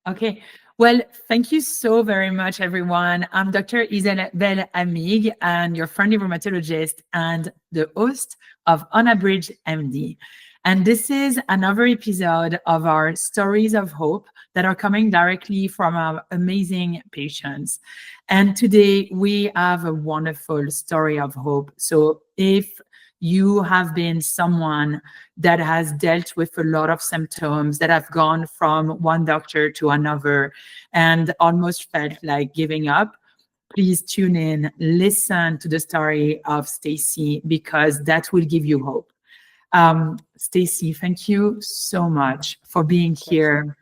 Okay. Well, thank you so very much, everyone. I'm Dr. Isabelle Amigues, and your friendly rheumatologist and the host of Unabridged MD. And this is another episode of our stories of hope that are coming directly from our amazing patients. And today we have a wonderful story of hope. So if you have been someone that has dealt with a lot of symptoms, that have gone from one doctor to another and almost felt like giving up, please tune in, listen to the story of Stacy, because that will give you hope. Stacy, thank you so much for being Of course. here,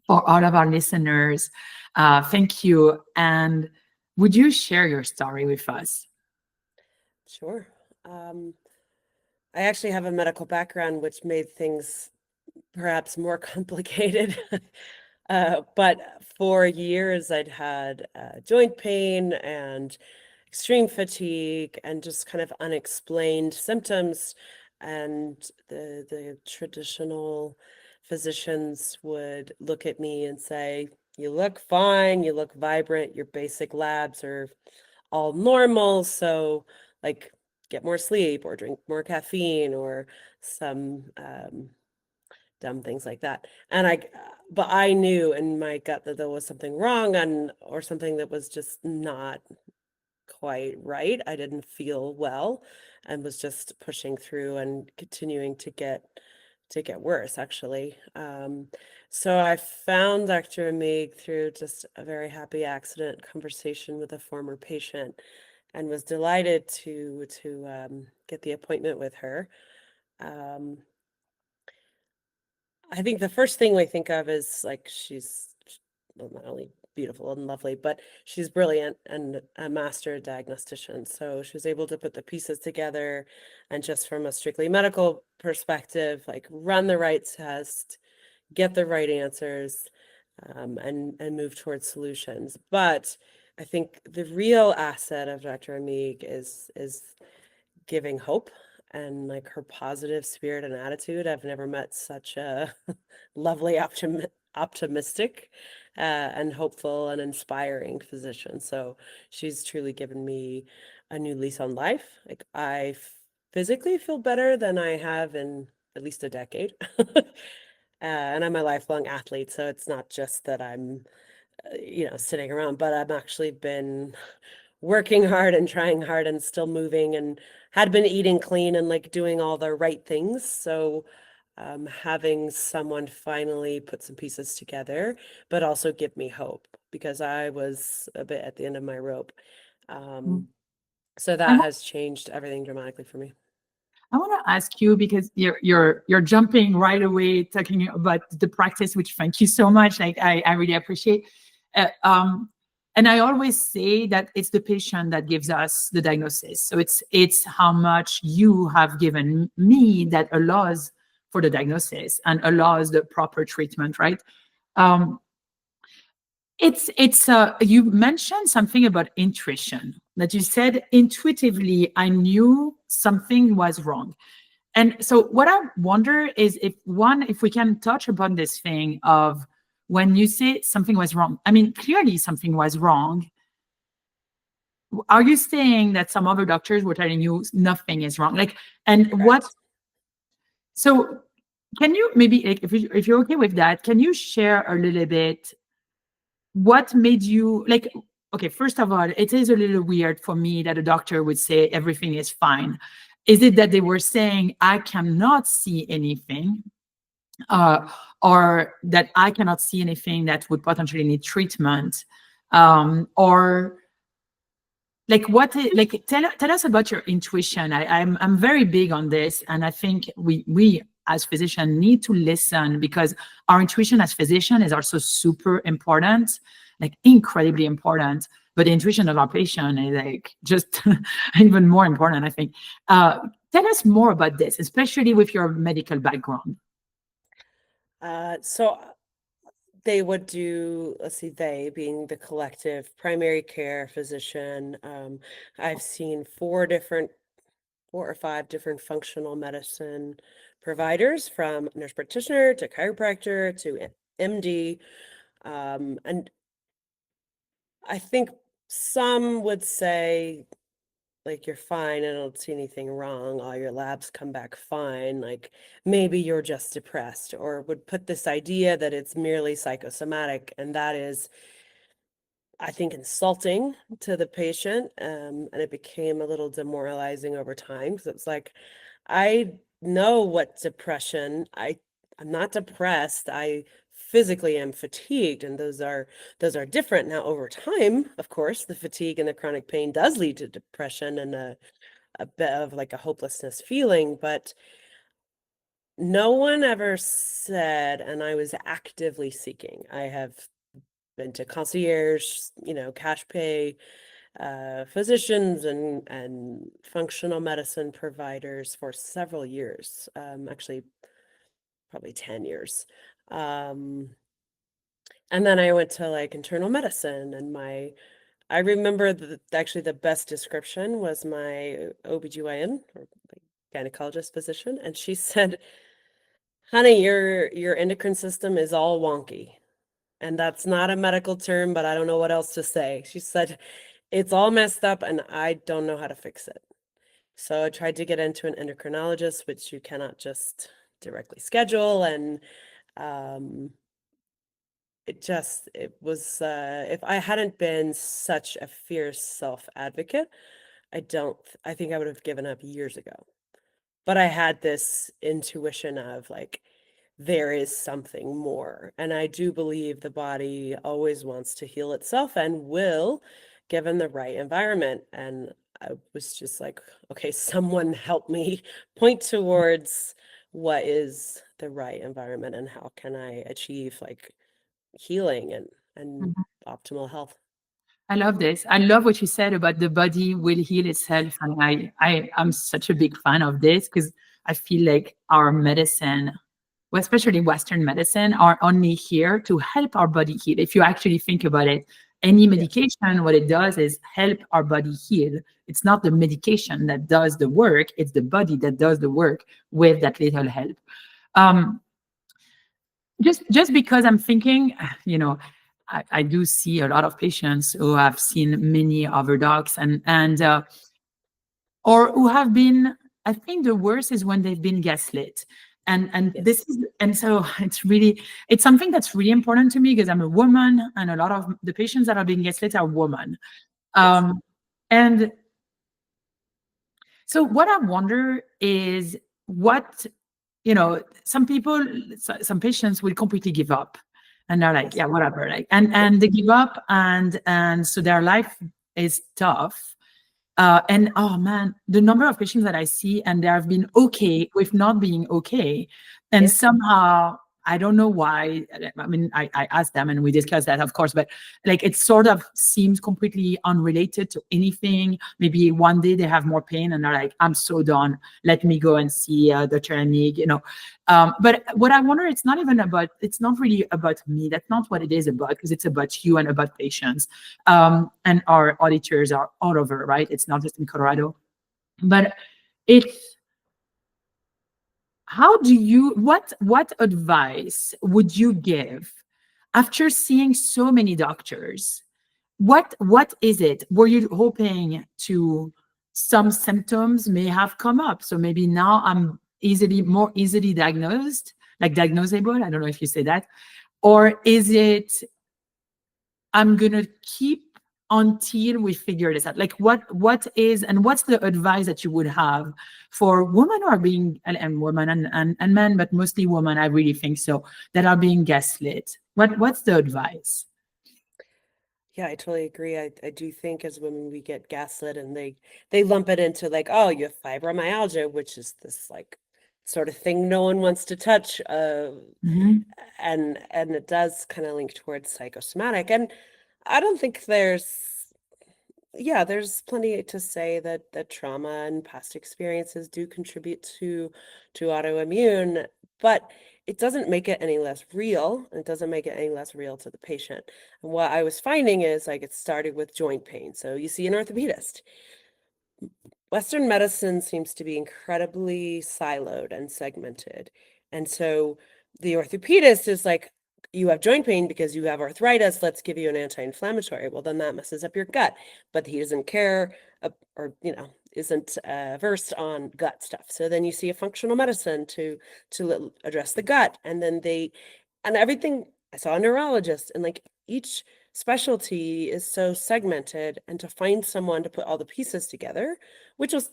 for all of our listeners. Thank you. And would you share your story with us? Sure. Um, I actually have a medical background, which made things perhaps more complicated. But for years, I'd had joint pain and extreme fatigue and just kind of unexplained symptoms. And the traditional physicians would look at me and say, "You look fine, you look vibrant, your basic labs are all normal. So, like, get more sleep or drink more caffeine or some dumb things like that." And but I knew in my gut that there was something wrong and or something that was just not quite right. I didn't feel well and was just pushing through and continuing to get worse actually. So I found Dr. Amigues through just a very happy accident conversation with a former patient and was delighted to get the appointment with her. Um, I think the first thing we think of is like well, not only beautiful and lovely, but she's brilliant and a master diagnostician. So she was able to put the pieces together and just from a strictly medical perspective, like run the right test, get the right answers, and move towards solutions. But I think the real asset of Dr. Amigues is giving hope and like her positive spirit and attitude. I've never met such a lovely, optimistic, and hopeful and inspiring physician. So she's truly given me a new lease on life. Like physically feel better than I have in at least a decade. And I'm a lifelong athlete, so it's not just that I'm, sitting around, but I've actually been working hard and trying hard and still moving and had been eating clean and like doing all the right things. So having someone finally put some pieces together, but also give me hope because I was a bit at the end of my rope. Um, so I that has changed everything dramatically for me. I want to ask you because you're jumping right away talking about the practice, which thank you so much. Like I really appreciate. Uh, um, and I always say that it's the patient that gives us the diagnosis. So it's how much you have given me that allows for the diagnosis and allows the proper treatment, right? Um, it's you mentioned something about intuition that you said intuitively I knew something was wrong. And so what I wonder is if we can touch upon this thing of when you say something was wrong, I mean, clearly something was wrong. Are you saying that some other doctors were telling you nothing is wrong? Like, and what, Correct. so can you maybe, like, if you're okay with that, can you share a little bit what made you like, okay, first of all, it is a little weird for me that a doctor would say everything is fine. Is it that they were saying I cannot see anything, uh, or that I cannot see anything that would potentially need treatment, or like like tell us about your intuition. I'm very big on this, and I think we as physicians need to listen because our intuition as physician is also super important, like incredibly important. But the intuition of our patient is like just even more important, I think. Tell us more about this, especially with your medical background. So they would do, let's see, they being the collective primary care physician. I've seen four or five different functional medicine providers from nurse practitioner to chiropractor to MD. And I think some would say, like, you're fine, I don't see anything wrong, all your labs come back fine, like maybe you're just depressed, or would put this idea that it's merely psychosomatic, and that is, I think, insulting to the patient. And it became a little demoralizing over time, because it's like, I know what depression, I'm not depressed, I physically am fatigued, and those are different. Now over time, of course, the fatigue and the chronic pain does lead to depression and a bit of like a hopelessness feeling, but no one ever said, and I was actively seeking. I have been to concierge, cash pay physicians and functional medicine providers for several years, actually probably 10 years. And then I went to like internal medicine, and I remember actually the best description was my OBGYN, or gynecologist physician, and she said, honey, your endocrine system is all wonky. And that's not a medical term, but I don't know what else to say. She said, it's all messed up and I don't know how to fix it. So I tried to get into an endocrinologist, which you cannot just directly schedule. And it was, if I hadn't been such a fierce self-advocate, I think I would have given up years ago. But I had this intuition of like, there is something more. And I do believe the body always wants to heal itself and will, given the right environment. And I was just like, okay, someone help me point towards what is the right environment and how can I achieve like healing and Mhm. optimal health. I love this. I love what you said about the body will heal itself. And I'm such a big fan of this because I feel like our medicine, well, especially Western medicine, are only here to help our body heal. If you actually think about it, any Yes. medication, what it does is help our body heal. It's not the medication that does the work, it's the body that does the work with that little help. Um, just because I'm thinking, I do see a lot of patients who have seen many other docs and or who have been, I think the worst is when they've been gaslit. And Yes. this is, and so it's something that's really important to me because I'm a woman and a lot of the patients that are being gaslit are women. Yes. And so what I wonder is what, some patients will completely give up and they're like, Yes. yeah, whatever. Like, and they give up and so their life is tough. And oh man, the number of patients that I see and they have been okay with not being okay. And Yeah. somehow, I don't know why. I mean, I asked them and we discussed that, of course, but like it sort of seems completely unrelated to anything. Maybe one day they have more pain and they're like, I'm so done. Let me go and see Dr. Amigues, But what I wonder, it's not really about me. That's not what it is about, because it's about you and about patients. And our auditors are all over, right? It's not just in Colorado. But it's what advice would you give after seeing so many doctors? What is it? Were you hoping to some symptoms may have come up? So maybe now I'm more easily diagnosed, like diagnosable. I don't know if you say that. Or is it I'm gonna keep until we figure this out? Like what is and what's the advice that you would have for women who are being and women and men, but mostly women, I really think so, that are being gaslit? What's the advice? Yeah, I totally agree. I do think as women we get gaslit and they lump it into like, oh, you have fibromyalgia, which is this like sort of thing no one wants to touch. Mhm. And it does kind of link towards psychosomatic. And I don't think there's plenty to say that trauma and past experiences do contribute to autoimmune, but it doesn't make it any less real. It doesn't make it any less real to the patient. And what I was finding is like it started with joint pain. So you see an orthopedist. Western medicine seems to be incredibly siloed and segmented. And so the orthopedist is like, you have joint pain because you have arthritis, let's give you an anti-inflammatory. Well, then that messes up your gut, but he doesn't care or, isn't versed on gut stuff. So then you see a functional medicine to address the gut. And then everything, I saw a neurologist, and like each specialty is so segmented, and to find someone to put all the pieces together, which was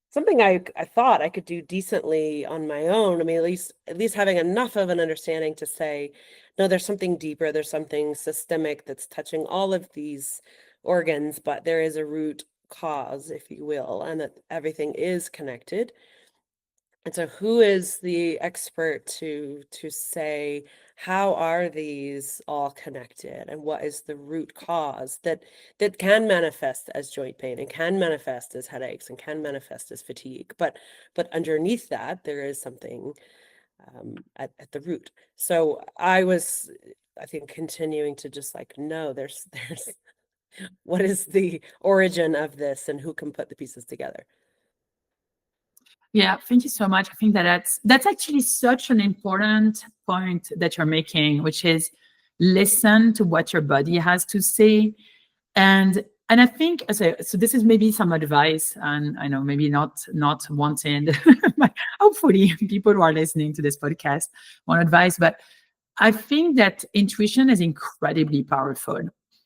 something I thought I could do decently on my own. I mean, at least having enough of an understanding to say, no, there's something deeper, there's something systemic that's touching all of these organs, but there is a root cause, if you will, and that everything is connected. And so who is the expert to say, how are these all connected, and what is the root cause that can manifest as joint pain, and can manifest as headaches, and can manifest as fatigue, but underneath that there is something at the root. So I think continuing to just like, no, there's what is the origin of this, and who can put the pieces together. Yeah, thank you so much. I think that's actually such an important point that you're making, which is listen to what your body has to say. And I think, so this is maybe some advice, and I know maybe not wanted, but hopefully people who are listening to this podcast want advice, but I think that intuition is incredibly powerful.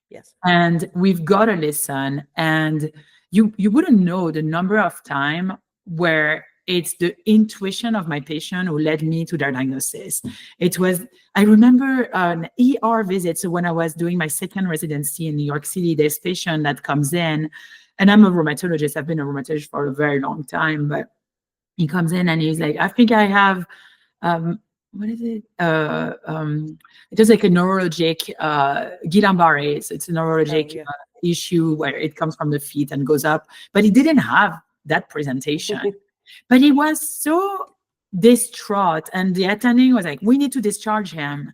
Yes. And we've got to listen, and you wouldn't know the number of time where it's the intuition of my patient who led me to their diagnosis. I remember an ER visit. So when I was doing my second residency in New York City, there's a patient that comes in, and I'm a rheumatologist. I've been a rheumatologist for a very long time, but he comes in and he's like, I think I have, what is it? It was like a neurologic Guillain-Barré. So it's a neurologic issue where it comes from the feet and goes up, but he didn't have that presentation. But he was so distraught, and the attending was like, we need to discharge him.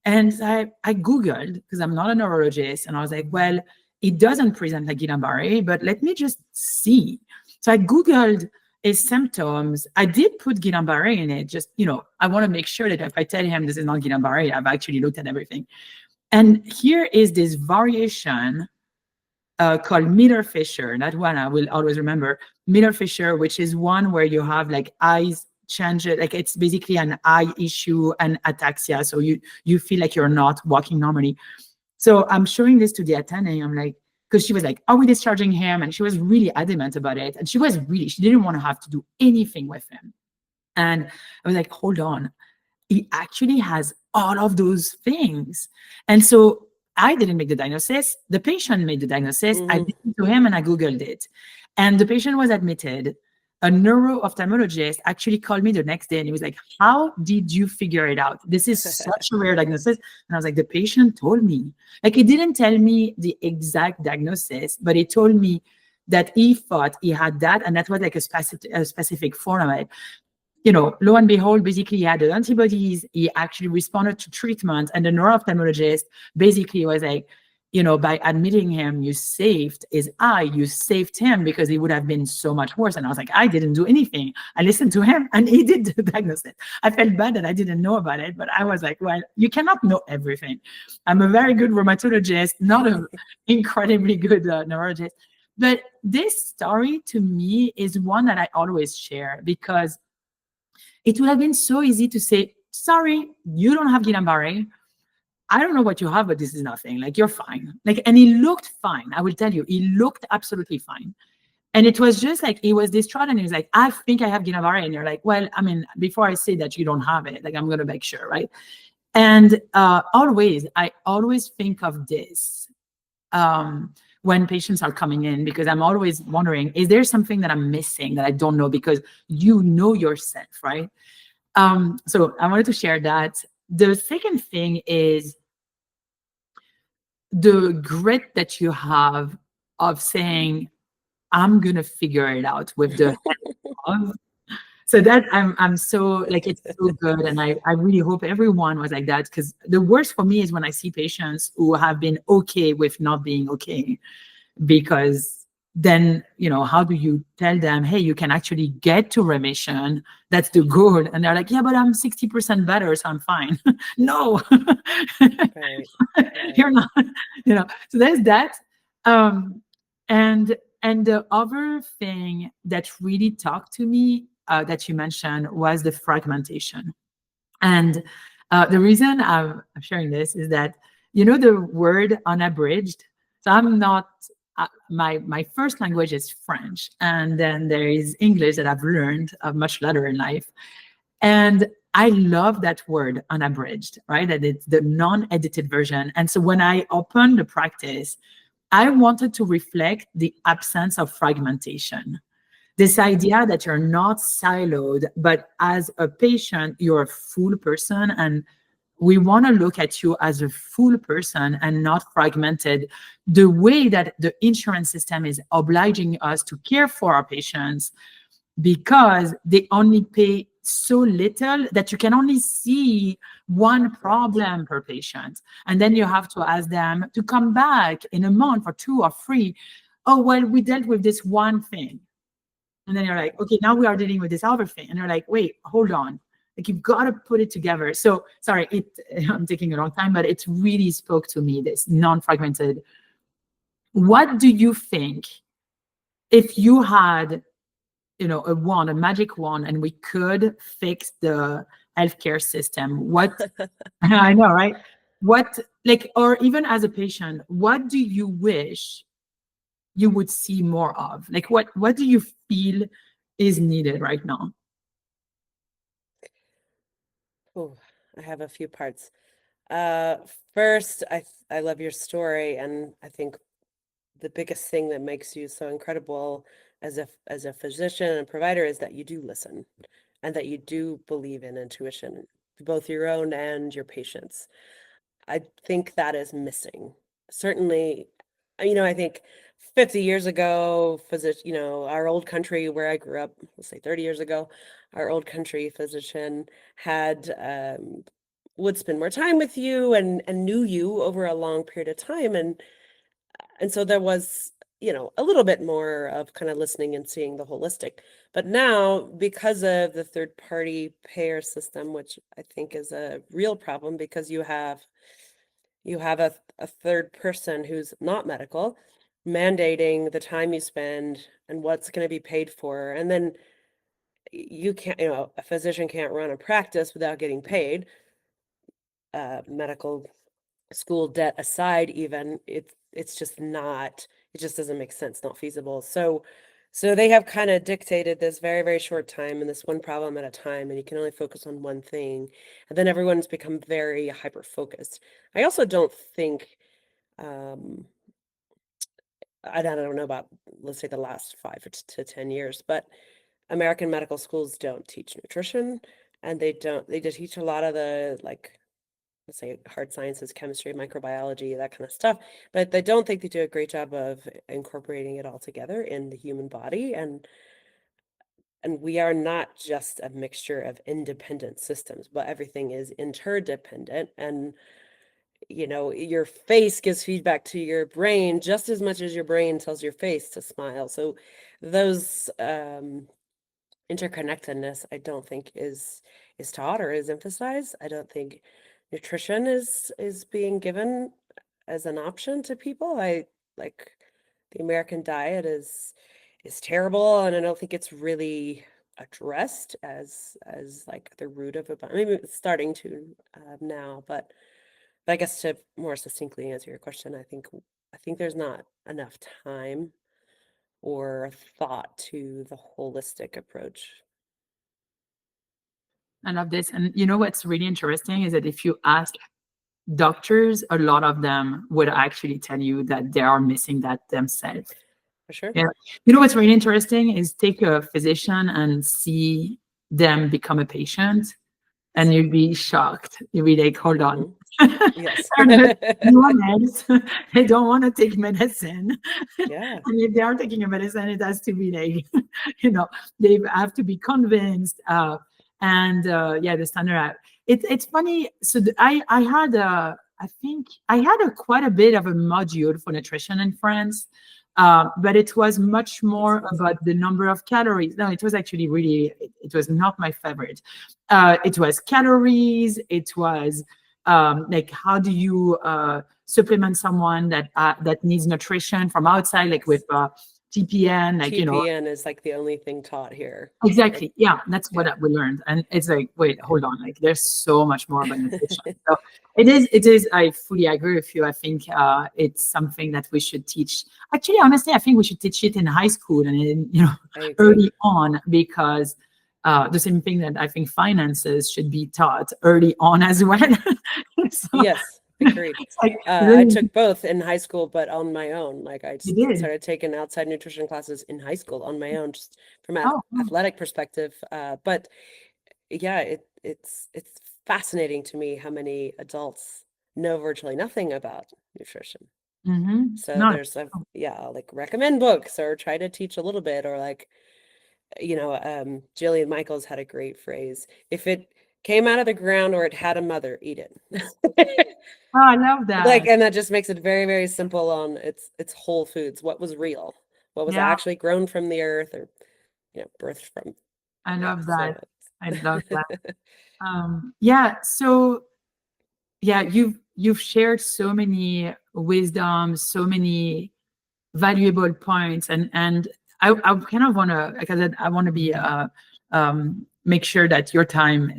And I Googled, because I'm not a neurologist, and I was like, well, it doesn't present like Guillain-Barré, but let me just see. So I Googled his symptoms. I did put Guillain-Barré in it, just, I want to make sure that if I tell him this is not Guillain-Barré, I've actually looked at everything. And here is this variation called Miller-Fisher. That one I will always remember. Miller-Fisher, which is one where you have like eyes change, like it's basically an eye issue and ataxia. So you feel like you're not walking normally. So I'm showing this to the attending. I'm like, because she was like, are we discharging him? And she was really adamant about it. And she didn't want to have to do anything with him. And I was like, hold on. He actually has all of those things. And so I didn't make the diagnosis. The patient made the diagnosis. I listened to him and I Googled it. And the patient was admitted. A neuro-ophthalmologist actually called me the next day and he was like, how did you figure it out? This is such a rare diagnosis. And I was like, the patient told me. Like, he didn't tell me the exact diagnosis, but he told me that he thought he had that, and that was like a specific form of it. Lo and behold, basically he had the antibodies, he actually responded to treatment, and the neuro-ophthalmologist basically was like, by admitting him, you saved his eye, you saved him, because he would have been so much worse. And I was like, I didn't do anything. I listened to him and he did the diagnosis. I felt bad that I didn't know about it, but I was like, well, you cannot know everything. I'm a very good rheumatologist, not an incredibly good neurologist. But this story to me is one that I always share, because it would have been so easy to say, sorry, you don't have Guillain-Barré. I don't know what you have, but this is nothing. Like, you're fine. Like, and he looked fine. I will tell you, he looked absolutely fine. And it was just like, he was distraught and he was like, I think I have Guillain-Barré. And you're like, well, I mean, before I say that you don't have it, like, I'm going to make sure, right? And I always think of this when patients are coming in, because I'm always wondering, is there something that I'm missing that I don't know? Because you know yourself, right? So I wanted to share that. The second thing is the grit that you have of saying, I'm going to figure it out with the help. So that I'm so, like, it's so good. And I really hope everyone was like that, because the worst for me is when I see patients who have been okay with not being okay, because then, how do you tell them, hey, you can actually get to remission? That's the goal. And they're like, yeah, but I'm 60% better, so I'm fine. No, Right. you're Right. not, so there's that. Um, and the other thing that really talked to me, that you mentioned, was the fragmentation. And the reason I'm sharing this is that, the word unabridged. So I'm not, my first language is French. And then there is English that I've learned much later in life. And I love that word unabridged, right? That it's the non-edited version. And so when I opened the practice, I wanted to reflect the absence of fragmentation. This idea that you're not siloed, but as a patient, you're a full person. And we want to look at you as a full person and not fragmented, the way that the insurance system is obliging us to care for our patients, because they only pay so little that you can only see one problem per patient. And then you have to ask them to come back in a month or 2 or 3. Oh, well, we dealt with this one thing. And then you're like, okay, now we are dealing with this other thing. And you're like, wait, hold on. Like, you've got to put it together. So sorry, I'm taking a long time, but it really spoke to me, this non-fragmented. What do you think, if you had, a magic wand, and we could fix the healthcare system, what, I know, right? What, like, or even as a patient, what do you wish you would see more of? Like, what do you feel is needed right now? Oh, I have a few parts. Uh, First, I love your story, and I think the biggest thing that makes you so incredible as a physician and provider is that you do listen, and that you do believe in intuition, both your own and your patients. I think that is missing. Certainly, I think 50 years ago, our old country where I grew up, let's say 30 years ago, our old country physician had would spend more time with you and knew you over a long period of time. And so there was, a little bit more of kind of listening and seeing the holistic. But now, because of the third party payer system, which I think is a real problem, because you have a third person who's not medical mandating the time you spend and what's going to be paid for. And then you can't, a physician can't run a practice without getting paid. Medical school debt aside, even, it's just not, it just doesn't make sense, not feasible. So they have kind of dictated this very, very short time and this one problem at a time, and you can only focus on one thing. And then everyone's become very hyper focused. I also don't think, I don't know about, let's say, the last 5 to 10 years, but American medical schools don't teach nutrition, and they just teach a lot of the, like, let's say, hard sciences, chemistry, microbiology, that kind of stuff. But I don't think they do a great job of incorporating it all together in the human body. And we are not just a mixture of independent systems, but everything is interdependent. And your face gives feedback to your brain just as much as your brain tells your face to smile. So those interconnectedness, I don't think is taught or is emphasized. I don't think nutrition is being given as an option to people. I like the American diet is terrible, and I don't think it's really addressed as like the root of it. But maybe it's starting to now. But I guess to more succinctly answer your question, I think there's not enough time or thought to the holistic approach. I love this. And what's really interesting is that if you ask doctors, a lot of them would actually tell you that they are missing that themselves. For sure. Yeah. What's really interesting is take a physician and see them become a patient, and you'd be shocked. You'd be like, hold on. Yes. Anyone else, they don't want to take medicine. Yeah. And if they are taking a medicine, it has to be like, they have to be convinced. Yeah, the standard. It's funny. So I had I think I had quite a bit of a module for nutrition in France, But it was much more about the number of calories. No, it was actually really, it was not my favorite. It was calories. It was like, how do you supplement someone that needs nutrition from outside, like with TPN, like, TPN is like the only thing taught here. Exactly. Yeah, that's what we learned. And it's like, wait, hold on. Like, there's so much more about nutrition. So it is, I fully agree with you. I think it's something that we should teach. Actually, honestly, I think we should teach it in high school and early on, because the same thing that I think finances should be taught early on as well. So, yes. Agreed. Like, I took both in high school, but on my own. Like I started taking outside nutrition classes in high school on my own, just from an athletic perspective. But yeah, it's fascinating to me how many adults know virtually nothing about nutrition. Mm-hmm. So there's like recommend books or try to teach a little bit, or like, Jillian Michaels had a great phrase: if it came out of the ground or it had a mother, eat it. Oh, I love that. Like, and that just makes it very, very simple on it's whole foods. What was real? What was actually grown from the earth, or birthed from? I love that. I love that. So you've shared so many wisdom, so many valuable points, and I kind of want to, like I said, I want to be make sure that your time,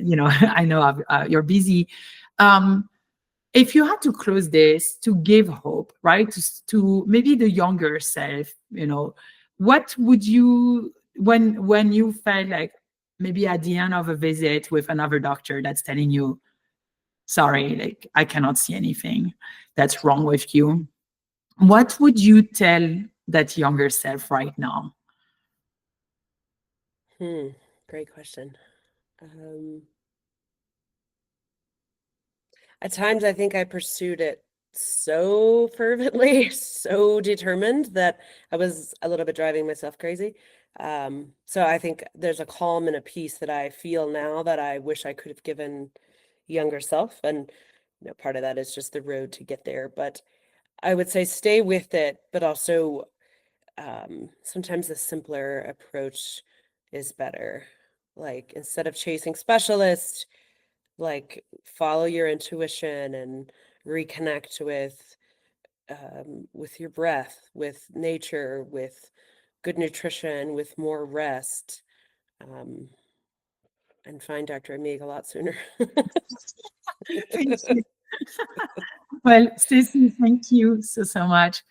I know you're busy. If you had to close this to give hope, right, to maybe the younger self, what would you, when you felt like maybe at the end of a visit with another doctor that's telling you, sorry, like, I cannot see anything that's wrong with you, what would you tell that younger self right now? Great question. At times, I think I pursued it so fervently, so determined, that I was a little bit driving myself crazy. So I think there's a calm and a peace that I feel now that I wish I could have given younger self. And part of that is just the road to get there. But I would say stay with it, but also sometimes the simpler approach is better. Like, instead of chasing specialists, like, follow your intuition and reconnect with your breath, with nature, with good nutrition, with more rest, and find Dr. Amigues a lot sooner. Thank you. Well, Stacy, thank you so much.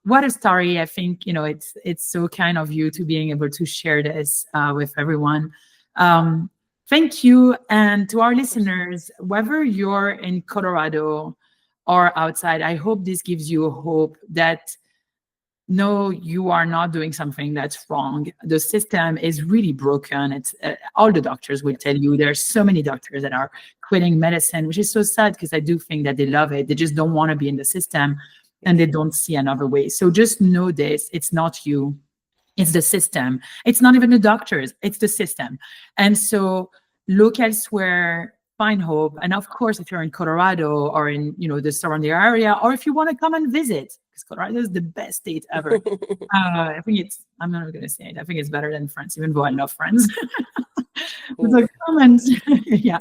What a story. I think, it's so kind of you to being able to share this with everyone. Thank you. And to our listeners, whether you're in Colorado or outside, I hope this gives you hope that no, you are not doing something that's wrong. The system is really broken. It's all the doctors will tell you. There's so many doctors that are quitting medicine, which is so sad, because I do think that they love it. They just don't want to be in the system, and they don't see another way. So just know this: it's not you, it's the system. It's not even the doctors, it's the system. And so look elsewhere, find hope. And of course, if you're in Colorado or in the surrounding area, or if you want to come and visit, because Colorado is the best state ever. I think I'm not going to say it, I think it's better than France, even though I love France. So come and sure.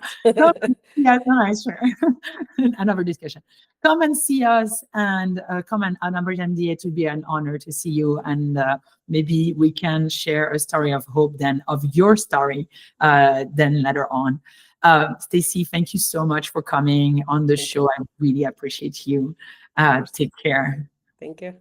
Another discussion. Come and see us, and come on UnabridgedMD. It would be an honor to see you, and maybe we can share a story of hope, then, of your story, then later on. Stacy, thank you so much for coming on the show. I really appreciate you. Take care. Thank you.